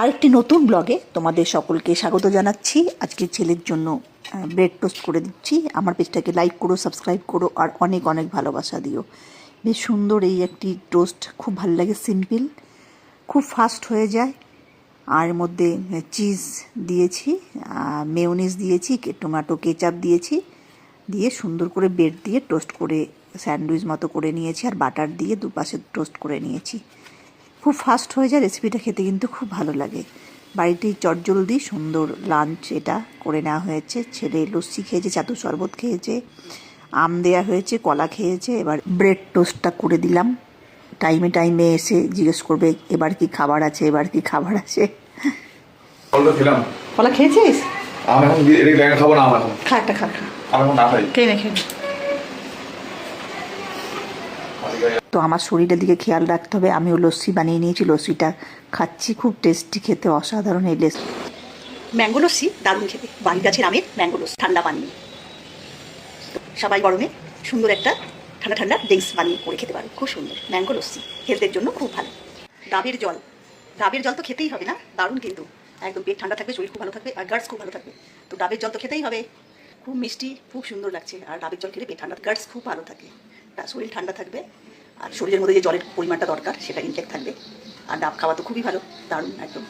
আরেকটি নতুন ব্লগে তোমাদের সকলকে স্বাগত জানাচ্ছি। আজকে ছেলের জন্য ব্রেড টোস্ট করে দিচ্ছি। আমার পেজটাকে লাইক করো, সাবস্ক্রাইব করো আর অনেক অনেক ভালোবাসা দিও। বেশ সুন্দর এই একটি টোস্ট, খুব ভালো লাগে, সিম্পল, খুব ফাস্ট হয়ে যায়। আর এর মধ্যে চিজ দিয়েছি, মেয়োনিজ দিয়েছি, টমেটো কেচাপ দিয়েছি, দিয়ে সুন্দর করে ব্রেড দিয়ে টোস্ট করে স্যান্ডউইচ মতো করে নিয়েছি আর বাটার দিয়ে দুপাশে টোস্ট করে নিয়েছি। খুব ফাস্ট হয়ে যায়, রেসিপিটা খেতে কিন্তু খুব ভালো লাগে। বাড়িতেই চটজলদি সুন্দর লাঞ্চ এটা করে নেওয়া হয়েছে। ছেলে লস্যি খেয়েছে, চাতু শরবত খেয়েছে, আম দেয়া হয়েছে, কলা খেয়েছে। এবার ব্রেড টোস্টটা করে দিলাম। টাইমে টাইমে এসে জিজ্ঞেস করবে এবার কি খাবার আছে, এবার কি খাবার আছে। কলা খেয়েছিস? আমি এখন খাবো না, আমার এখন খা একটা, খা খা, আমি এখন না খাই। খেয়ে নে, খেয়ে নে। তো আমার শরীরের দিকে খেয়াল রাখতে হবে। আমিও লস্যি বানিয়ে নিয়েছি, লস্যিটা খাচ্ছি, খুব টেস্টি খেতে, অসাধারণ এই ম্যাঙ্গো লস্যি, দারুণ খেতে। বাড়ির গাছের আমের ম্যাঙ্গো লস্যি, ঠান্ডা পানীয়। সবাই গরমে সুন্দর একটা ঠান্ডা ঠান্ডা ড্রিঙ্কস বানিয়ে করে খেতে পারো, খুব সুন্দর ম্যাঙ্গো লস্যি, হেলথের জন্য খুব ভালো। ডাবের জল, ডাবের জল তো খেতেই হবে না, দারুণ কিন্তু, একদম পেট ঠান্ডা থাকবে, শরীর খুব ভালো থাকবে আর গার্ডস খুব ভালো থাকবে। তো ডাবের জল তো খেতেই হবে, খুব মিষ্টি, খুব সুন্দর লাগছে। আর ডাবের জল খেলে পেট ঠান্ডা, গার্ডস খুব ভালো থাকে, শরীর ঠান্ডা থাকবে। আর শরীরের মধ্যে যে জলের পরিমাণটা দরকার সেটা ইনটেক থাকবে। আর ডাব খাওয়া তো খুবই ভালো, দারুণ একদম।